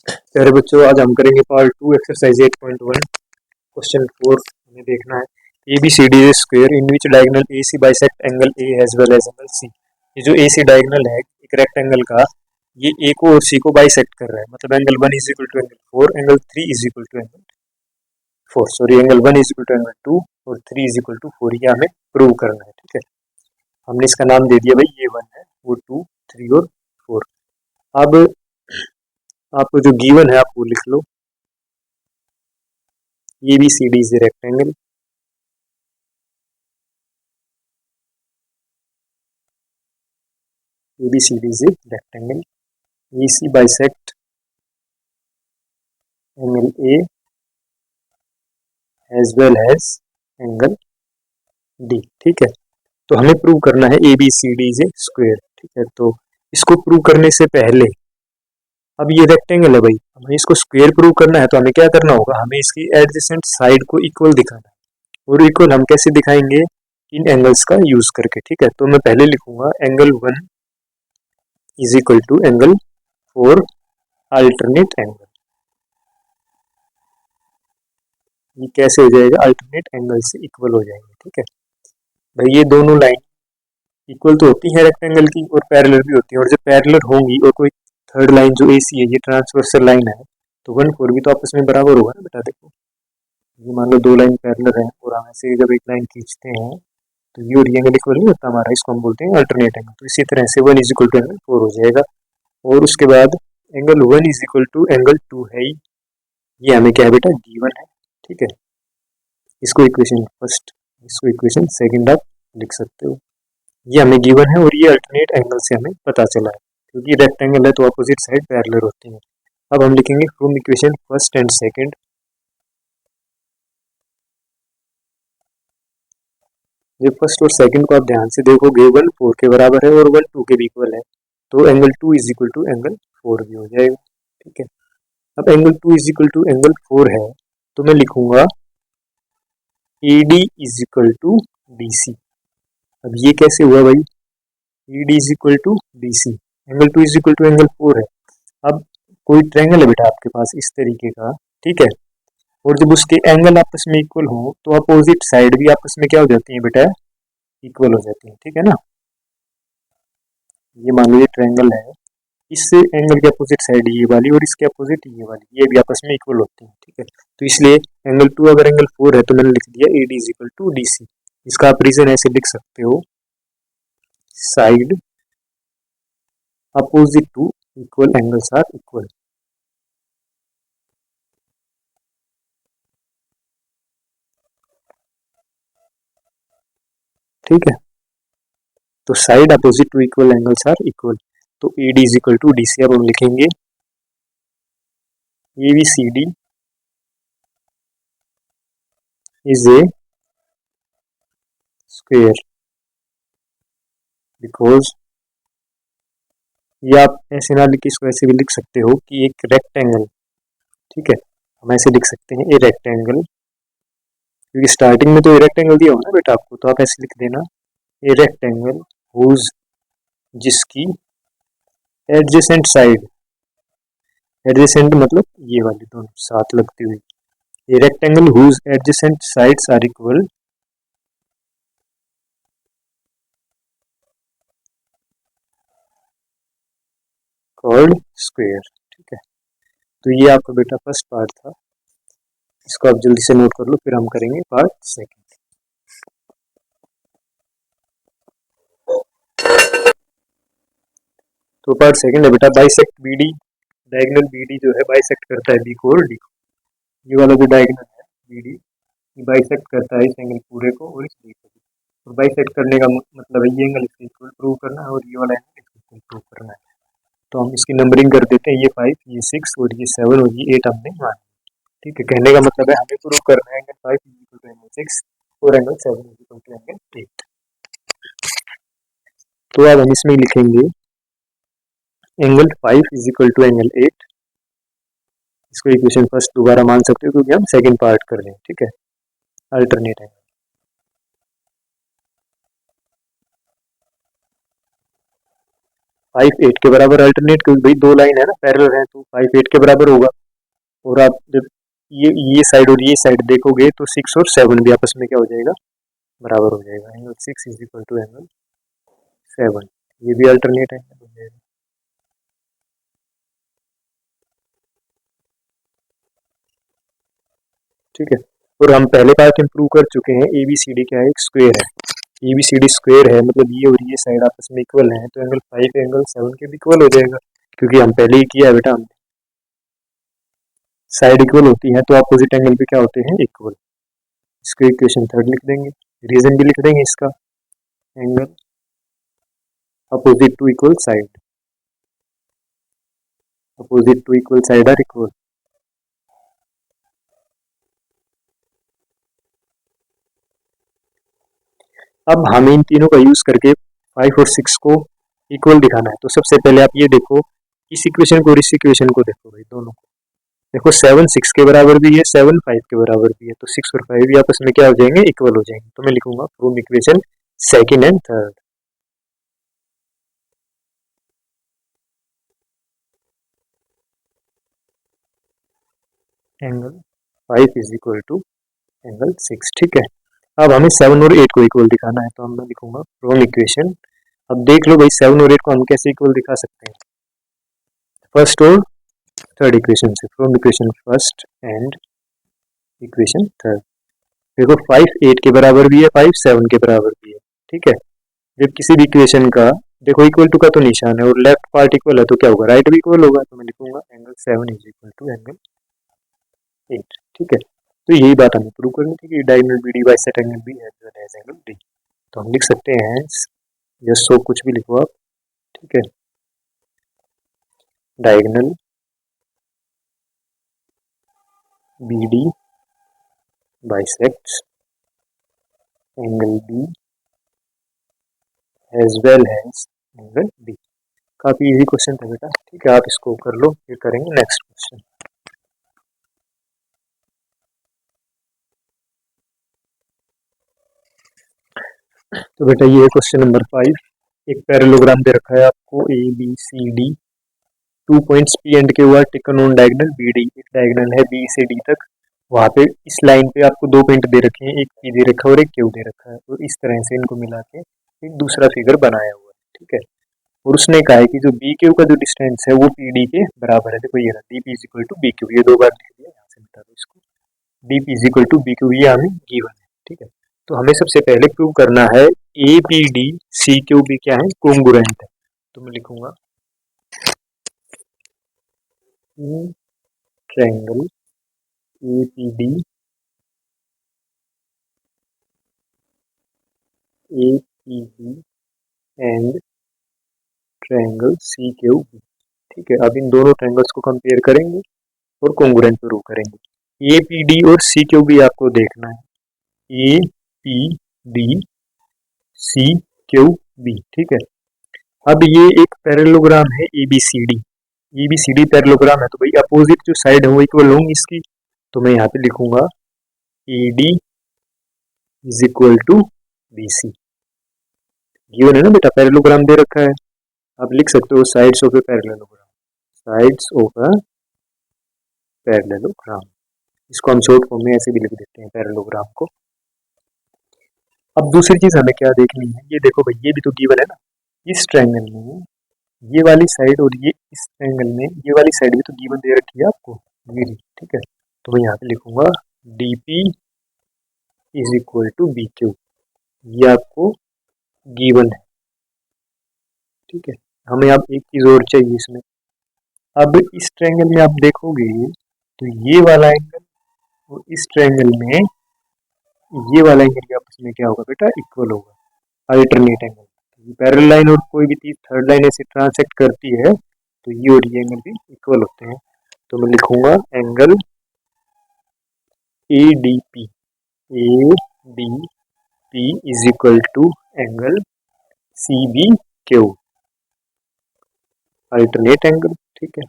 प्यारे बच्चों, आज हम करेंगे पार्ट 2 एक्सरसाइज 8.1 क्वेश्चन 4। हमें देखना है ABCD square in which diagonal AC bisect angle A as well as angle C। ये जो AC डायगोनल है एक रेक्टेंगल का, ये A को और C को बाइसेक्ट कर रहा है। मतलब angle 1 is equal to angle 4, angle 3 is equal to angle 4, sorry angle 1 is equal to angle 2 और 3 इज इक्वल टू 4। ये हमें प्रूव करना है। ठीक है, हमने इसका नाम दे दिया भाई, ये 1 है, वो 2, 3 और 4। अब आपको जो गिवन है आप वो लिख लो। ABCD is a rectangle. ABCD is a rectangle. AC bisect angle A as well as angle D। ठीक है, तो हमें प्रूव करना है ABCD is a square। ठीक है, तो इसको प्रूव करने से पहले, अब ये रेक्टेंगल है भाई, हमें इसको स्क्वायर प्रूव करना है तो हमें क्या करना होगा, हमें इसकी एडजेसेंट साइड को इक्वल दिखाना है। और इक्वल हम कैसे दिखाएंगे, इन एंगल्स का यूज करके। ठीक है, तो मैं पहले लिखूंगा angle 1 is equal to angle 4 alternate angle. ये कैसे हो जाएगा, अल्टरनेट एंगल से इक्वल हो जाएंगे। ठीक है भाई, ये दोनों लाइन इक्वल तो होती है रेक्टेंगल की और पैरेलल भी होती है, और जब पैरेलल होंगी और कोई थर्ड लाइन जो AC है ये ट्रांसवर्सल लाइन है, तो 1 4 भी तो आपस में बराबर होगा ना बेटा। देखो, ये मान लो दो लाइन पैरेलल है और हम ऐसे जब एक लाइन खींचते हैं तो ये और ये एंगल इक्वल नहीं होता हमारा, इसको हम बोलते हैं अल्टरनेट एंगल। तो इसी तरह से 1 इज इक्वल टू एंगल 4 हो जाएगा। और उसके बाद angle 1 is equal to angle 2 है, ये हमें क्या है बेटा, गिवन है। ठीक है, इसको इक्वेशन फर्स्ट, इसको इक्वेशन सेकंड आप लिख सकते हो। ये हमें गिवन है और ये अल्टरनेट एंगल से हमें पता चला है, क्योंकि रेक्टेंगल है तो अपोजिट साइड पैरेलल होती है। अब हम लिखेंगे from equation first and second. जब फर्स्ट और सेकंड को आप ध्यान से देखोगे, 1 4 के बराबर है और 1 2 के भी इक्वल है, तो angle 2 is equal to angle 4 भी हो जाएगा। ठीक है, अब angle 2 is equal to angle 4 है, तो मैं लिखूंगा AD is equal to BC। अब ये कैसे हुआ भाई, AD is equal to BC, angle 2 is equal to angle 4 है। अब कोई ट्रायंगल है बेटा आपके पास इस तरीके का, ठीक है, और जब उसके एंगल आपस में इक्वल हो तो अपोजिट साइड भी आपस में क्या हो जाती है बेटा, इक्वल हो जाती है। ठीक है ना, ये मान लो ये ट्रायंगल है, इससे एंगल के अपोजिट साइड ये वाली और इसके अपोजिट ये वाली, ये भी आपस में इक्वल होती है। ठीक है, तो इसलिए एंगल 2 अगर एंगल 4 है तो मैंने लिख दिया AD is equal to DC। इसका आप रीजन ऐसे लिख सकते हो, side opposite to equal angles are equal. ठीक है, तो side opposite to equal angles are equal, तो AD is equal to DC। अब हम लिखेंगे ABCD is a square because, या आप ऐसे ना लिख, इसको ऐसे भी लिख सकते हो कि एक रेक्टेंगल। ठीक है, हम ऐसे लिख सकते हैं ए रेक्टेंगल, क्योंकि स्टार्टिंग में तो ए रेक्टेंगल दिया होगा ना बेटा आपको, तो आप ऐसे लिख देना ए रेक्टेंगल हुज, जिसकी एडजेसेंट साइड, एडजेसेंट मतलब ये वाली दोनों साथ लगती हुई, a rectangle whose adjacent sides are equal called square. ठीक है, तो ये आपका बेटा फर्स्ट पार्ट था, इसको आप जल्दी से नोट कर लो, फिर हम करेंगे पार्ट सेकंड। तो पार्ट सेकंड है बेटा, बाइसेक्ट BD, डायगोनल BD जो है बाइसेक्ट करता है B को और D को। ये वाला जो डायगोनल है BD, ये बाइसेक्ट करता है इस एंगल पूरे को और इस B को भी। और बाइसेक्ट करने का मतलब है ये एंगल इसके इक्वल प्रूव करना है और ये वाला एंगल इसके इक्वल प्रूव करना है। तो हम इसकी नंबरिंग कर देते हैं, ये 5, ये 6 और ये 7 और ये 8 हमने मान। ठीक है, कहने का मतलब है हमें प्रूव करना है angle 5 is equal to angle 6 और angle 7 is equal to angle 8। तो अब हम इसमें लिखेंगे angle 5 is equal to angle 8। इसको इक्वेशन फर्स्ट दोबारा मान सकते हो क्योंकि हम सेकंड पार्ट कर रहे हैं। ठीक है, अल्टरनेट एंगल। 5 8 के बराबर अल्टरनेट, क्योंकि भाई दो लाइन है ना पैरेलल है तो 5 8 के बराबर होगा। और आप जब ये साइड और ये साइड देखोगे तो 6 और 7 भी आपस में क्या हो जाएगा, बराबर हो जाएगा। Angle 6 is equal to angle 7, ये भी अल्टरनेट एंगल हो जाएगा। ठीक है, और हम पहले पार्ट में प्रूव कर चुके हैं ए बी सी डी क्या है, एक स्क्वायर है। A B C D square है मतलब ये और ये साइड आपस में इक्वल है, तो एंगल 5 एंगल 7 के भी इक्वल हो जाएगा, क्योंकि हम पहले ही किया है बेटा, हमने साइड इक्वल होती है तो अपोजिट एंगल पे क्या होते हैं, इक्वल। इसको इक्वेशन थर्ड लिख देंगे, रीजन भी लिख देंगे इसका, angle opposite to equal side, opposite to equal side are equal. अब हमें इन तीनों का यूज करके 5 और 6 को इक्वल दिखाना है। तो सबसे पहले आप ये देखो, इस इक्वेशन को और इस इक्वेशन को देखो भाई, दोनों को देखो, 7 6 के बराबर भी है, 7 5 के बराबर भी है, तो 6 और 5 भी आपस में क्या हो जाएंगे, इक्वल हो जाएंगे। तो मैं लिखूंगा from equation second and third, angle 5 is equal to angle 6। ठीक है, अब हमें 7 और 8 को इक्वल दिखाना है, तो मैं लिखूंगा फ्रॉम इक्वेशन, अब देख लो भाई 7 और 8 को हम कैसे इक्वल दिखा सकते हैं, फर्स्ट और थर्ड इक्वेशन से, from equation first and equation third. देखो 5 8 के बराबर भी है, 5 7 के बराबर भी है। ठीक है, जब किसी भी इक्वेशन का देखो इक्वल टू का तो निशान है और लेफ्ट पार्ट इक्वल है तो क्या होगा, राइट भी इक्वल होगा, तो मैं लिखूंगा angle 7 is equal to angle 8। ठीक है, तो यही बात हमें प्रूव करनी थी कि diagonal B D bisect angle B as well as angle D. तो हम लिख सकते हैं यस, सो कुछ भी लिखो आप। ठीक है, diagonal B D bisects angle B as well as angle D. काफी इजी क्वेश्चन था बेटा। ठीक है, आप इसको कर लो, फिर करेंगे नेक्स्ट क्वेश्चन। तो बेटा ये है क्वेश्चन नंबर 5। एक पैरेललोग्राम दे रखा है आपको A B C D, 2 points P and Q are taken on diagonal B D. एक डायगोनल है बी से डी तक, वहाँ पे इस लाइन पे आपको दो पॉइंट दे रखे हैं, एक पी दे रखा है और एक क्यू दे रखा है, और इस तरह से इनको मिला के एक दूसरा फिगर बनाया हुआ है। ठीक है, और उसने कहा है कि जो बी क्यू का जो डिस्टेंस है वो पी डी के बराबर है। देखो ये रहा, D P is equal to B Q, ये दो बार लिख दिया, यहाँ से मिटा दो इसको, D P is equal to B Q, ये हमें गिवन है। ठीक है, तो हमें सबसे पहले प्रूव करना है A P D C Q B क्या है, कोंग्रुएंट है। तो मैं लिखूंगा triangle A P D and triangle C Q B. ठीक है, अब इन दोनों ट्रायंगल्स को कंपेयर करेंगे और कोंग्रुएंट प्रूव करेंगे। ए पी डी और सी क्यू बी आपको देखना है, A P D C Q B. ठीक है, अब ये एक पैरेललोग्राम है A B C D, A B C D parallelogram है, तो भाई अपोजिट जो साइड है वो इक्वल होंगी इसकी। तो मैं यहाँ पे लिखूंगा A D is equal to B C. Given है ना बेटा, पैरेललोग्राम दे रखा है, आप लिख सकते हो sides of a parallelogram, sides of a parallelogram. इसको हम शॉर्ट फॉर्म में ऐसे भी लिख देते हैं पैरेललोग्राम को। अब दूसरी चीज हमें क्या देखनी है, ये देखो भाई ये भी तो गिवन है ना, इस ट्रायंगल में ये वाली साइड और ये इस ट्रायंगल में ये वाली साइड भी तो गिवन दे रखी है आपको, ये भी। ठीक है, तो मैं यहाँ पे लिखूंगा D P is equal to B Q, ये आपको गिवन है। ठीक है, हमें अब एक चीज और चाहिए इसमें, अब इस ट्रायंगल में आप देखोगे तो ये वाला एंगल और इस ट्रायंगल में ये वाला एंगल भी आपस में क्या होगा बेटा, इक्वल होगा, अल्टरनेट एंगल। पैरेलल लाइन और कोई भी चीज थर्ड लाइन ऐसे ट्रांसेक्ट करती है तो ये और ये एंगल भी इक्वल होते हैं। तो मैं लिखूंगा angle A D P, A D P is equal to angle C B Q, alternate angle. ठीक है,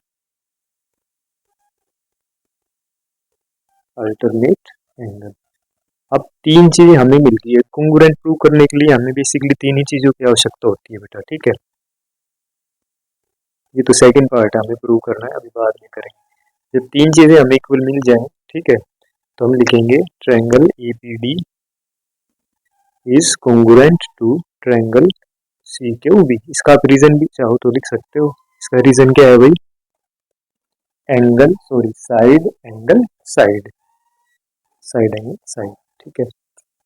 अल्टरनेट एंगल। अब तीन चीजें हमें मिल गई है, कोंग्रुएंट प्रूव करने के लिए हमें बेसिकली तीन ही चीजों की आवश्यकता होती है बेटा। ठीक है, ये तो सेकंड पार्ट है, हमें प्रूव करना है, अभी बाद में करेंगे। जब तीन चीजें हमें इक्वल मिल जाए, ठीक है, तो हम लिखेंगे triangle APD is congruent to triangle CQB। इसका आप रीजन भी चाहो तो लिख सकते हो। इसका रीजन क्या है भाई, angle sorry side angle side, side angle side, ठीक है।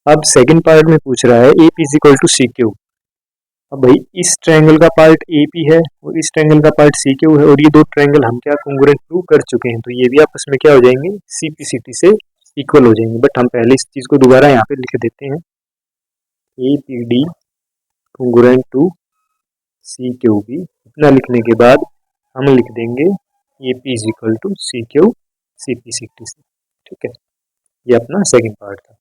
अब सेकंड पार्ट में पूछ रहा है AP is equal to CQ। अब भाई इस ट्रायंगल का पार्ट AP है और इस ट्रायंगल का पार्ट CQ है, और ये दो ट्रायंगल हम क्या कॉन्ग्रुएंट प्रूव कर चुके हैं, तो ये भी आपस में क्या हो जाएंगे, CP/CT से इक्वल हो जाएंगे। बट हम पहले इस चीज को दोबारा यहाँ पे लिख देते हैं, APD कॉन्ग्रुएंट टू CQB। इतना लिखने के बाद हम लिख देंगे AP is equal to CQ CP/CT से, ठीक है। ये अपना सेकंड पार्ट था।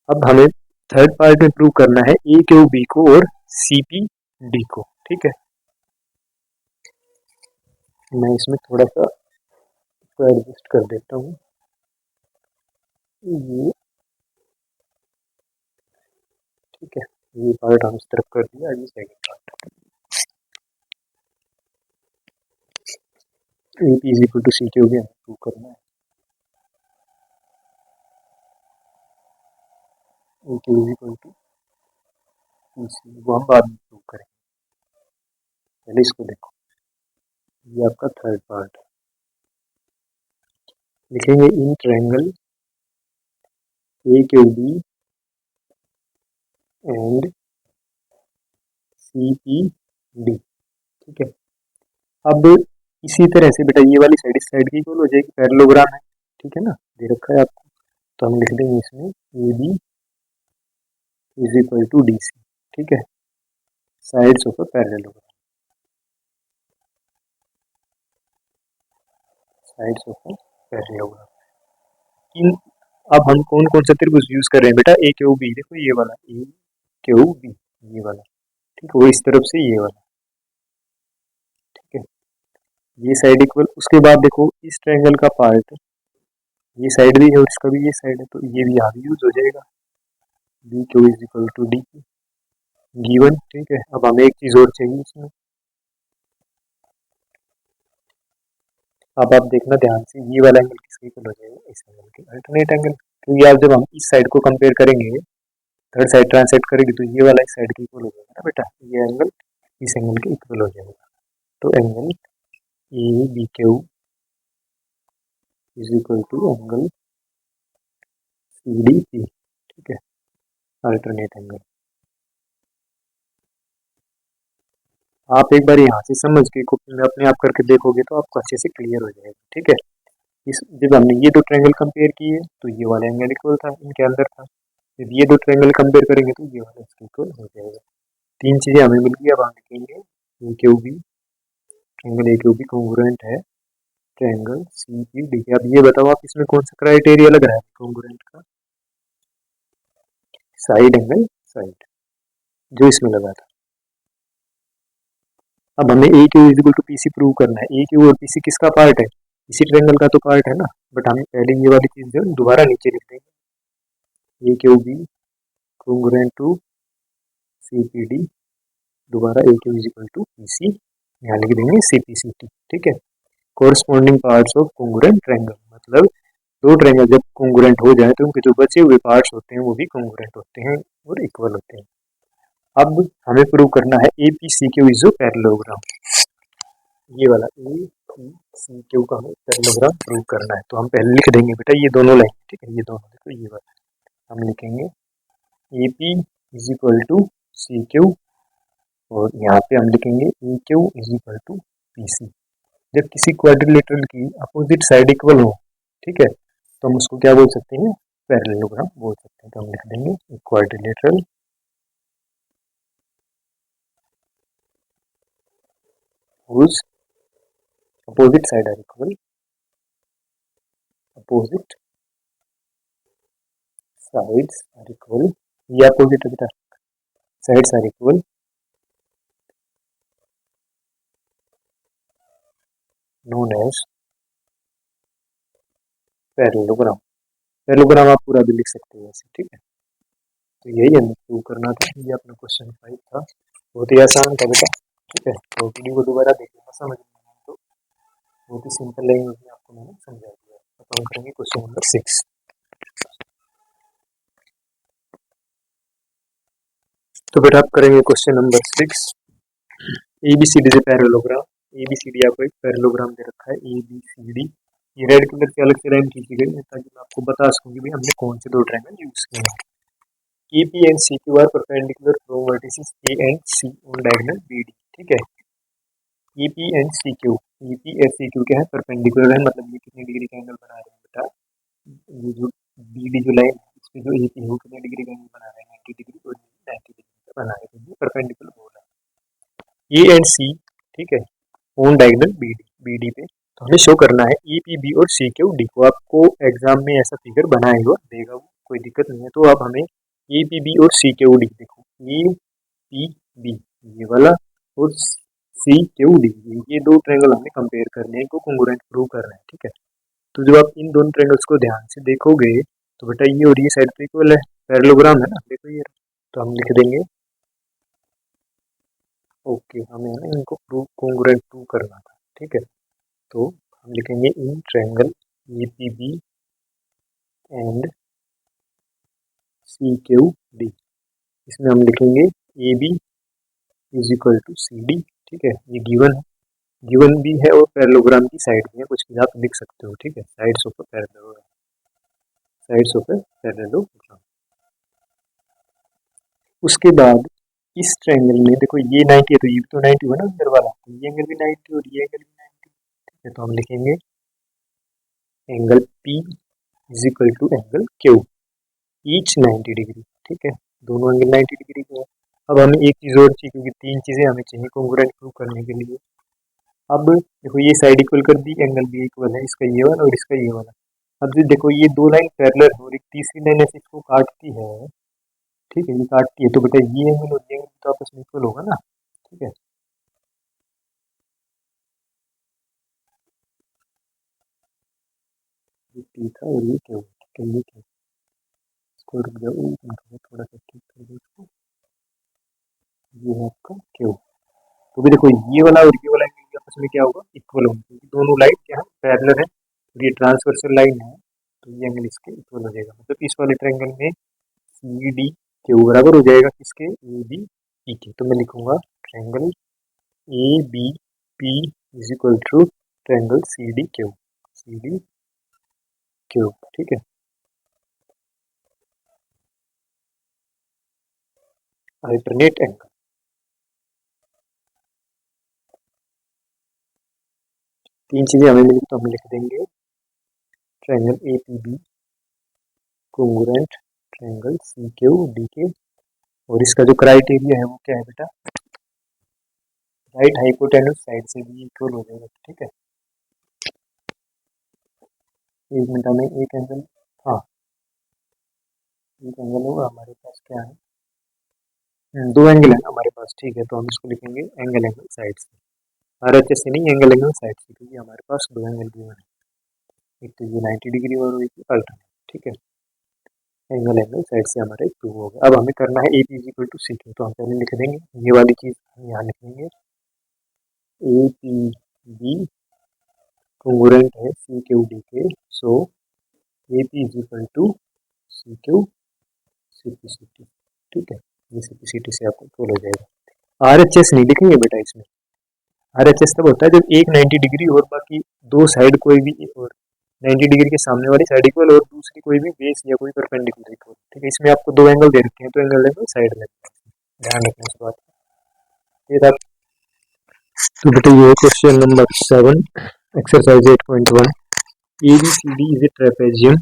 अब हमें थर्ड पार्ट में प्रूव करना है AQB को और CPD को, ठीक है। मैं इसमें थोड़ा सा एडजस्ट कर देता हूँ, ये ठीक है। ये पार्ट हम इस तरफ कर दिया, ये second part. AP is equal to CQB हमें प्रूव करना है, AQ is equal to PC, वो हम बाद में प्रूव करेंगे। पहले इसको देखो, ये आपका थर्ड पार्ट है। लिखेंगे in triangle AQB and CPD, ठीक है। अब इसी तरह से बेटा ये वाली साइड इस साइड की इक्वल हो जाएगी, पैरेललोग्राम है, ठीक है ना, दे रखा है आपको। तो हम लिख देंगे इसमें AB is equal to DC, ठीक है, sides of a parallelogram, sides of a parallelogram. इन अब हम कौन कौन सा त्रिभुज यूज कर रहे हैं बेटा, AQB, देखो ये वाला AQB, ये वाला, ठीक है, वो इस तरफ से ये वाला, ठीक है, ये साइड इक्वल। उसके बाद देखो इस ट्रायंगल का पार्ट, ये साइड भी है और इसका भी ये साइड है, तो ये भी यहाँ भी यूज हो जाएगा, BQ is equal to D given, ठीक है। अब हमें एक चीज और चाहिए इसमें, अब आप देखना ध्यान से, ये वाला एंगल किसके इक्वल हो जाएगा, इस एंगल के, अल्टरनेट एंगल। क्योंकि आप जब हम इस साइड को कंपेयर करेंगे, थर्ड साइड ट्रांसेक्ट करेगी, तो ये वाला इस साइड के इक्वल हो जाएगा ना बेटा, ये एंगल इस एंगल के इक्वल हो जाएगा। तो angle ABQ is equal to angle CDP, ठीक है, अल्टरनेट एंगल। आप एक बार यहाँ से समझ के कॉपी में अपने आप करके देखोगे तो आपको अच्छे से क्लियर हो जाएगा, ठीक है। इस जब हमने ये दो ट्रायंगल कंपेयर किए तो ये वाला एंगल इक्वल था, इनके अंदर था। जब ये दो ट्रायंगल कंपेयर करेंगे तो ये वाला इसके इक्वल हो जाएगा। तीन चीजें हमें मिल गई। अब हम लिखेंगे AQB, ट्रायंगल AQB कॉन्ग्रुएंट है ट्रायंगल CPD। अब ये बताओ आप इसमें कौन सा क्राइटेरिया लग रहा है कॉन्ग्रुएंट का, साइड एंगल साइड, जो इसमें लगा था। अब हमें AQ is equal to PC prove करना है। AQ और PC किसका पार्ट है, इसी ट्रायंगल का तो पार्ट है ना, बट हम पहले ये वाली चीज जो दोबारा नीचे लिख देंगे, AQB कॉन्ग्रुएंट टू CPD, दोबारा AQ is equal to PC, यहाँ लिख देंगे CP/CT, ठीक है। Corresponding parts of congruent triangle, मतलब दो ट्रायंगल जब कॉन्ग्रुएंट हो जाए तो उनके जो बचे हुए पार्ट्स होते हैं वो भी कॉन्ग्रुएंट होते हैं और इक्वल होते हैं। अब हमें प्रूव करना है APCQ इज अ पैरेललोग्राम, ये वाला APCQ का हमें पैरेललोग्राम प्रूव करना है। तो हम पहले लिख देंगे बेटा ये दोनों लाइन, ठीक है, ये दोनों देखो, ये वाला हम लिखेंगे AP is equal to CQ, और यहाँ पे हम लिखेंगे AQ is equal to PC। जब किसी क्वाड्रिलेटरल की अपोजिट साइड इक्वल हो, ठीक है, तो हम उसको क्या बोल सकते हैं, पैरेललोग्राम बोल सकते हैं। तो हम लिख देंगे quadrilateral whose opposite side are equal, opposite sides are equal, ये opposite है बेटा, sides are equal, known as parallelogram. Parallelogram आप पूरा भी लिख सकते हैं ऐसे, ठीक है। तो यही हमें प्रूव करना था, ये अपना क्वेश्चन 5 था, बहुत ही आसान था बेटा, ठीक है। तो वीडियो को दोबारा देखना, समझ बहुत ही सिंपल लैंग्वेज में आपको मैंने समझा दिया। अब हम करेंगे क्वेश्चन नंबर 6। तो बेटा आप करेंगे question number 6। ABCD is a parallelogram. ABCD आपको एक पैरेललोग्राम दे रखा है ABCD। ये रेड कलर के अलग से लाइन खींची गई है ताकि मैं आपको बता सकूँ कि भाई हमने कौन से दो ट्रायंगल यूज किए हैं। AP and CQ are perpendicular from vertices A and C on diagonal BD। ठीक है, EP and CQ, EP और CQ क्या है, परपेंडिकुलर है, मतलब ये कितनी डिग्री का एंगल बना रहे हैं बेटा, ये जो BD जो लाइन है इस पे जो AP है वो कितने डिग्री का एंगल बना रहे हैं, 90 डिग्री, और 90 डिग्री का बना रहे हैं, ये परपेंडिकुलर बोल रहा है। A and C, ठीक है, ऑन डायगोनल BD पे, तो हमें शो करना है EPB और CQD को। आपको एग्जाम में ऐसा फिगर बनाए हुआ देगा वो, कोई दिक्कत नहीं है। तो अब हमें EPB और CQD, देखो EPB ये वाला और CQD ये दो ट्रायंगल हमें कंपेयर करने हैं, इनको कॉन्ग्रुएंट प्रूव करना है। ठीक है, तो जब आप इन दोनों ट्रायंगल्स को ध्यान से देखोगे तो बेटा ये और ये साइड पे इक्वल है, पैरेललोग्राम है ना, देखो ये। तो हम लिख देंगे ओके, हमें ना इनको प्रूव कॉन्ग्रुएंट प्रूव करना था। ठीक है, तो हम लिखेंगे in triangle EPB and CQD, इसमें हम लिखेंगे AB is equal to CD। ठीक है, ये गिवन भी है और पैरेललोग्राम की साइड भी है, कुछ भी आप लिख सकते हो। ठीक है, sides of parallelogram, sides of parallelogram. उसके बाद इस ट्रायंगल में देखो ये 90 है तो ये भी तो 90 हुआ ना अंदर वाला, तो ये एंगल भी 90 और ये एंगल भी 90। ठीक है, तो हम लिखेंगे angle P is equal to angle Q, each 90 degree. ठीक है, दोनों एंगल 90 डिग्री के हैं। अब हमें एक चीज़ और चाहिए, क्योंकि तीन चीज़ें हमें चाहिए कॉन्ग्रुएंट प्रूव करने के लिए। अब देखो ये साइड इक्वल कर दी, एंगल भी इक्वल है, इसका ये वाला और इसका ये वाला। अब जो देखो ये दो लाइन पैरेलल है और एक तीसरी लाइन ऐसे इसको काटती है। ठीक है, ये काटती है, तो बेटा ये एंगल और ये एंगल तो आपस में इक्वल होगा ना। ठीक है, ये P था और ये क्या हुआ, ठीक है, ये क्या, इसको रुक जाओ, एक मिनट थोड़ा सा ठीक कर दो इसको, ये है आपका Q। तो भी देखो ये वाला और ये वाला एंगल आपस में क्या होगा, इक्वल होगा, क्योंकि दोनों लाइन क्या है, पैरेलल है, और ये ट्रांसवर्सल लाइन है, तो ये एंगल इसके इक्वल हो जाएगा। मतलब इस वाले ट्रायंगल में CD Q बराबर हो जाएगा किसके, ABP के। तो मैं लिखूंगा triangle ABP is equal to triangle CD Q। ठीक है, अल्टरनेट एंगल, तीन चीजें हमें मिली तो हम लिख देंगे triangle APB congruent triangle CQD के, और इसका जो क्राइटेरिया है वो क्या है बेटा, राइट हाइपोटेन्यूज साइड से भी इक्वल हो जाएगा। ठीक है, एक मिनट, हमें एक एंगल, हाँ एक एंगल होगा हमारे पास, क्या है, दो एंगल है ना हमारे पास। ठीक है, तो हम इसको लिखेंगे एंगल साइड से, RHS से नहीं, एंगल साइड से, क्योंकि हमारे पास दो एंगल गिवन है, एक तो ये 90 डिग्री और एक अल्टरनेट। ठीक है, एंगल साइड से हमारा एक प्रूव होगा। अब हमें करना है AP is equal to CQ, तो हम पहले लिख देंगे ये वाली चीज़, हम यहाँ लिखेंगे APB कॉन्ग्रुएंट है CQD के, so AP is equal to CQ CPCT। ठीक है, ये CPCT से आपको इक्वल हो जाएगा। RHS नहीं लिखेंगे बेटा इसमें, RHS तब होता है जब एक 90 डिग्री और बाकी दो साइड कोई भी, और 90 डिग्री के सामने वाली साइड इक्वल और दूसरी कोई भी बेस या कोई परपेंडिकुलर इक्वल। ठीक है, इसमें आपको दो एंगल दे रखे हैं, तो एंगल साइड में ध्यान रखना इस बात का। फिर आप, तो बेटा ये question number 7 exercise 8.1, ABCD is a trapezium.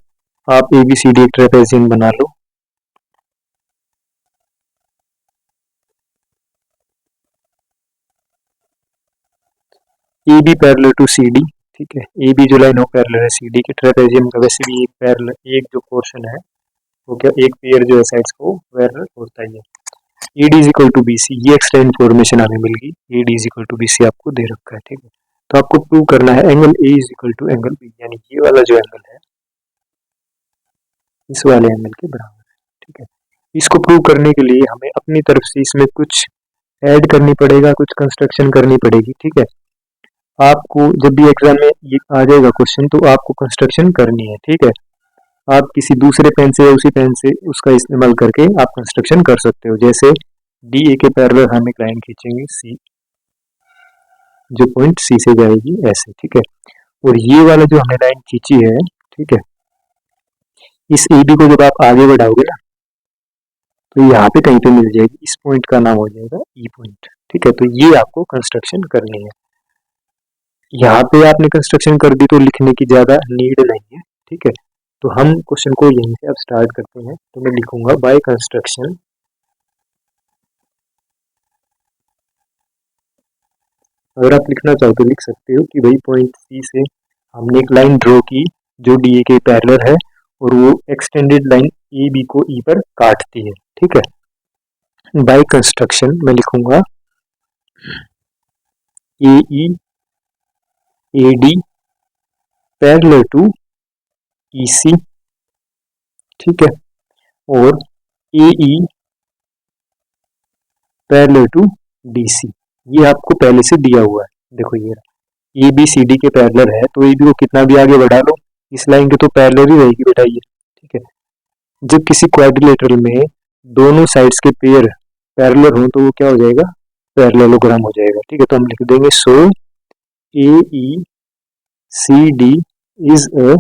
आप ABCD एक ट्रेपेजियम बना लो। AB parallel to CD। ठीक है, AB जो लाइन हो पैरेलल है CD के, ट्रेपेजियम का वैसे भी एक पैरेलल, एक जो पोर्शन है वो क्या, एक पेयर जो है साइड्स को पैरेलल होता ही है। AD is equal to BC, ये एक्स्ट्रा इन्फॉर्मेशन हमें मिल गई, AD is equal to BC आपको दे रखा है। ठीक है, तो आपको प्रूव करना है angle A is equal to angle B, यानी ये वाला जो एंगल है इस वाले एंगल के बराबर है। ठीक है, इसको प्रूव करने के लिए हमें अपनी तरफ से इसमें कुछ ऐड करनी पड़ेगा, कुछ कंस्ट्रक्शन करनी पड़ेगी। ठीक है, आपको जब भी एग्जाम में ये आ जाएगा क्वेश्चन तो आपको कंस्ट्रक्शन करनी है, ठीक है। आप किसी दूसरे पेन से या उसी पेन से उसका इस्तेमाल करके आप कंस्ट्रक्शन कर सकते हो। जैसे डी ए के पैरेलल हम एक लाइन खींचेंगे सी, जो पॉइंट सी से जाएगी ऐसे, ठीक है। और ये वाला जो हमने लाइन खींची है, ठीक है, इस ए बी को जब आप आगे बढ़ाओगे ना तो यहाँ पे कहीं पे मिल जाएगी, इस पॉइंट का नाम हो जाएगा ई पॉइंट, ठीक है। तो ये आपको कंस्ट्रक्शन करनी है। यहाँ पे आपने कंस्ट्रक्शन कर दी तो लिखने की ज्यादा नीड नहीं है, ठीक है। तो हम क्वेश्चन को यहीं से अब स्टार्ट करते हैं। तो मैं लिखूंगा बाय कंस्ट्रक्शन, अगर आप लिखना चाहो तो लिख सकते हो कि भाई पॉइंट सी से हमने एक लाइन ड्रॉ की जो डी ए के पैरेलल है और वो एक्सटेंडेड लाइन ए बी को ई पर काटती है, ठीक है। बाय कंस्ट्रक्शन मैं लिखूंगा A E A D parallel to E C, ठीक है, और A E parallel to D C. ये आपको पहले से दिया हुआ है, देखो ये ए बी सी डी के पैरेलल है तो ए बी को कितना भी आगे बढ़ा लो इस लाइन के तो पैरेलल ही रहेगी बेटा ये, ठीक है। जब किसी क्वाड्रिलेटरल में दोनों साइड्स के पेयर पैरेलल हो तो वो क्या हो जाएगा, पैरेललोग्राम हो जाएगा, ठीक है। तो हम लिख देंगे so A E C D is a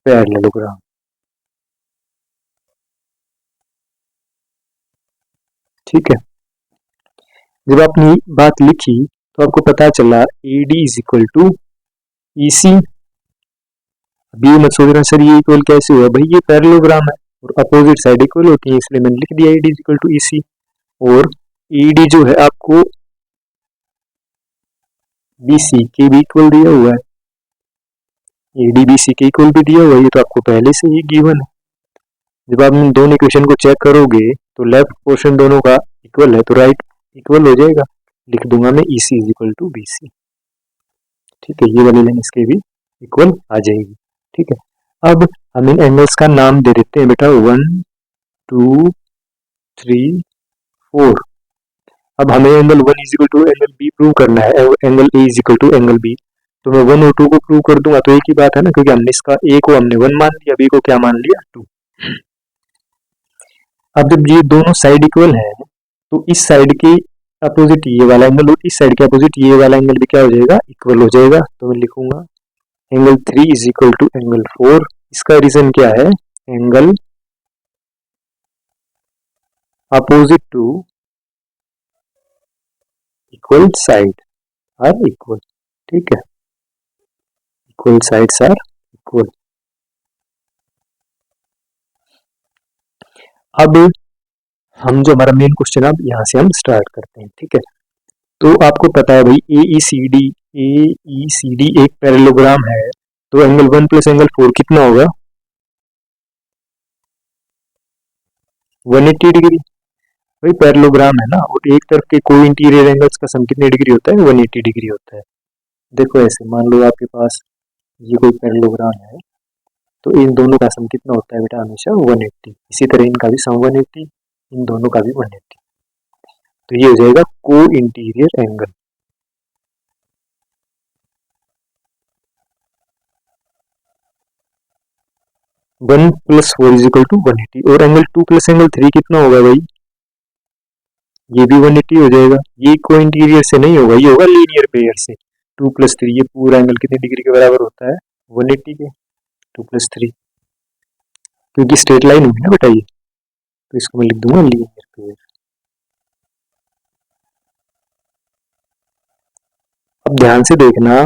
parallelogram, ठीक है। जब आपने बात लिखी तो आपको पता चला A D is equal to E C. अभी मत सोचना सर ये इक्वल कैसे हुआ, भाई ये पैरेललोग्राम है और अपोजिट साइड इक्वल होती है इसलिए मैंने लिख दिया A D is equal to E C. और ई डी जो है आपको बी सी के भी इक्वल दिया हुआ है, ए डी बी सी के इक्वल भी दिया हुआ है, ये तो आपको पहले से ही गिवन है। जब आप इन दोनों इक्वेशन को चेक करोगे तो लेफ्ट पोर्शन दोनों का इक्वल है तो राइट इक्वल हो जाएगा। लिख दूंगा मैं E C is equal to B C, ठीक है। ये वाली लाइन इसके भी इक्वल आ जाएगी, ठीक है। अब हम इन एंगल्स का नाम दे देते हैं बेटा 1 2 3 4। अब हमें angle 1 is equal to angle B prove करना है, angle A is equal to angle B. तो मैं 1 और 2 को प्रूव कर दूंगा तो एक ही बात है ना, क्योंकि हमने इसका ए को हमने 1 मान लिया, बी को क्या मान लिया 2। अब जब ये दोनों साइड इक्वल है तो इस साइड के अपोजिट ये वाला एंगल और इस साइड के अपोजिट ये वाला एंगल भी क्या हो जाएगा, इक्वल हो जाएगा। तो मैं लिखूंगा angle 3 is equal to angle 4। इसका रीजन क्या है, angle opposite to equal side are equal, ठीक है, इक्वल साइड्स आर इक्वल। अब हम जो हमारा मेन क्वेश्चन अब यहाँ से हम स्टार्ट करते हैं, ठीक है। तो आपको पता है भाई ए ई सी डी एक पैरेललोग्राम है तो एंगल 1 प्लस एंगल 4 कितना होगा, 180 डिग्री। भाई पैरेललोग्राम है ना और एक तरफ के कोई इंटीरियर एंगल्स का सम कितने डिग्री होता है, 180 डिग्री होता है। देखो ऐसे मान लो आपके पास ये कोई पैरेललोग्राम है तो इन दोनों का सम कितना होता है बेटा, हमेशा 180। इसी तरह इनका भी सम 180, इन दोनों का भी 180। तो ये हो जाएगा को interior angle. One plus 4 is equal to 180। और एंगल 2 प्लस एंगल 3 कितना होगा भाई, ये भी 180 हो जाएगा। ये को इंटीरियर से नहीं होगा, ये होगा लीनियर पेयर से। 2 प्लस 3 ये पूरा एंगल कितने डिग्री के बराबर होता है, 180 के। 2 प्लस 3 क्योंकि स्ट्रेट लाइन होगी ना बेटा ये, तो इसको मैं लिख दूंगा लीनियर पेयर। अब ध्यान से देखना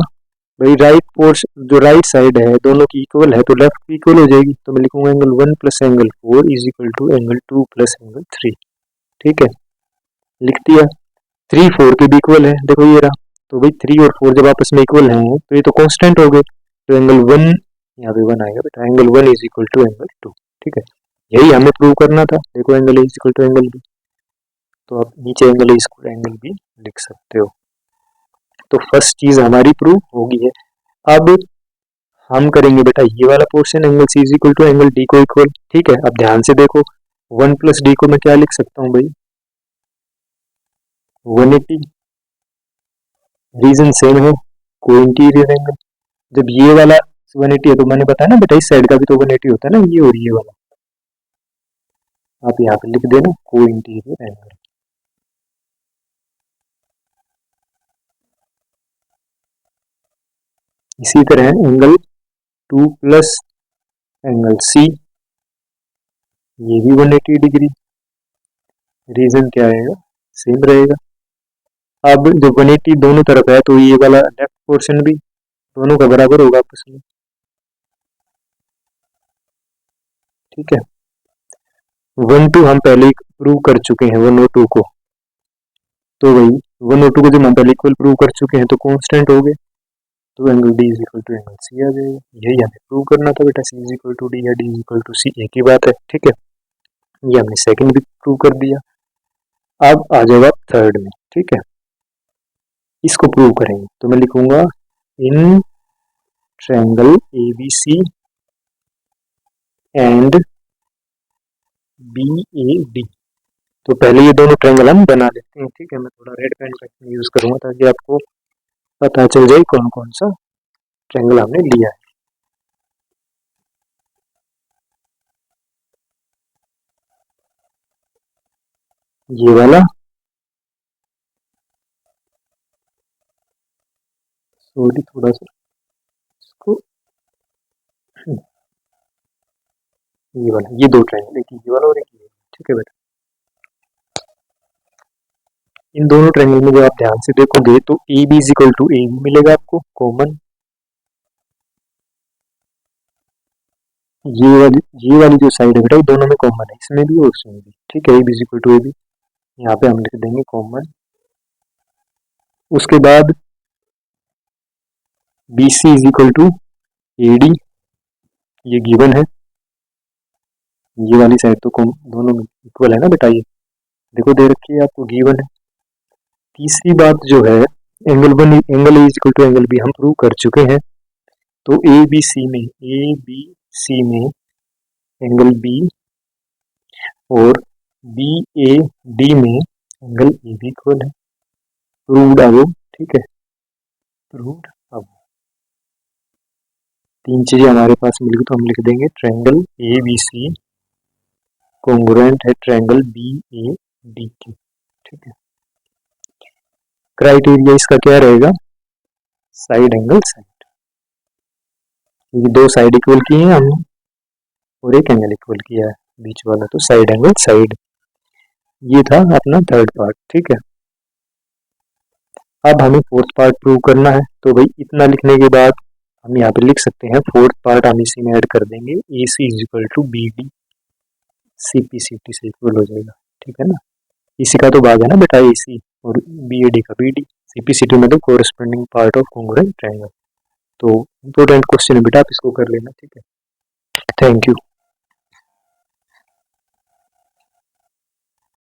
भाई, राइट पोर्शन जो राइट साइड है दोनों की इक्वल है तो लेफ्ट की इक्वल हो जाएगी। तो मैं लिखूंगा angle 1 plus angle 4 is equal to angle 2 plus angle 3, ठीक है, लिख दिया। 3 4 के भी इक्वल है, देखो ये रहा। तो भाई 3 और 4 जब आपस में इक्वल हैं तो ये तो कांस्टेंट हो गए, तो एंगल 1 यहाँ पे 1 आएगा बेटा, angle 1 is equal to angle 2, ठीक है। यही हमें प्रूव करना था। देखो angle A is equal to angle B, तो आप नीचे angle A square angle B लिख सकते हो। तो फर्स्ट चीज हमारी प्रूव होगी है। अब हम करेंगे बेटा ये वाला portion, angle C is equal to angle D को इक्वल, ठीक है। अब ध्यान से देखो 1 प्लस डी को मैं क्या लिख सकता हूँ भाई, 180। रीजन सेम है, को इंटीरियर एंगल। जब ये वाला 180 है तो मैंने बताया ना बेटा इस साइड का भी तो 180 होता है ना, ये और ये वाला, आप यहाँ पे लिख देना को इंटीरियर एंगल। इसी तरह एंगल 2 प्लस एंगल सी, ये भी 180 डिग्री, रीजन क्या आएगा, सेम रहेगा। अब जब 180 दोनों तरफ है तो ये वाला लेफ्ट पोर्शन भी दोनों का बराबर होगा आपस में, ठीक है। 1 2 हम पहले प्रूव कर चुके हैं 1 और 2 को, तो वही 1 और 2 को जब हम पहले इक्वल प्रूव कर चुके हैं तो कांस्टेंट हो गए, तो angle D is equal to angle C आ जाएगा। यही हमें प्रूव करना था बेटा, C is equal to D या D is equal to C, एक ही बात है, ठीक है। ये हमने सेकंड भी प्रूव कर दिया। अब आ जाएगा थर्ड में, ठीक है। इसको प्रूव करेंगे तो मैं लिखूंगा in triangle ABC and BOD. तो पहले ये दोनों ट्रायंगल हम बना लेते हैं, ठीक है। मैं थोड़ा रेड पेन का यूज करूंगा ताकि आपको पता चल जाए कौन कौन सा ट्रायंगल हमने लिया है। ये वाला, सॉरी थोड़ा सा इसको, ये वाला, ये दो ट्रायंगल, एक ये वाला और एक ये वाला, ठीक है बेटा। इन दोनों ट्रायंगल में जब आप ध्यान से देखोगे तो A B is equal to A B मिलेगा आपको कॉमन। ये वाली जो साइड है बेटा ये दोनों में कॉमन है, इसमें भी और इसमें भी, ठीक है। A B is equal to A B, यहाँ पे हम लिख देंगे कॉमन। उसके बाद B C is equal to A D, ये गिवन है। ये वाली साइड तो दोनों में इक्वल है ना बेटा, ये देखो दे रखी है आपको, गिवन है। तीसरी बात जो है angle one angle A is equal to angle B हम प्रूव कर चुके हैं, तो ए बी सी में एंगल बी और बी ए डी में एंगल ए भी इक्वल है। प्रूव्ड अब, ठीक है, प्रूव्ड अब। तीन चीजें हमारे पास मिल गई तो हम लिख देंगे triangle A B C congruent है ट्रायंगल बी ए डी की, ठीक है। क्राइटेरिया इसका क्या रहेगा, साइड एंगल साइड, ये दो साइड इक्वल की है हमने और एक एंगल इक्वल किया है बीच वाला, तो साइड एंगल साइड। ये था अपना थर्ड पार्ट, ठीक है। अब हमें फोर्थ पार्ट प्रूव करना है, तो भाई इतना लिखने के बाद हम यहाँ पे लिख सकते हैं फोर्थ पार्ट हम इसी में ऐड कर देंगे, A C is equal to B D, C P C T से इक्वल हो जाएगा, ठीक है ना। इसी का तो भाग है ना बेटा ए सी और बी ए डी का B D, C P C T मतलब corresponding part of congruent triangle. तो इम्पोर्टेंट क्वेश्चन है बेटा, आप इसको कर लेना, ठीक है। Thank you.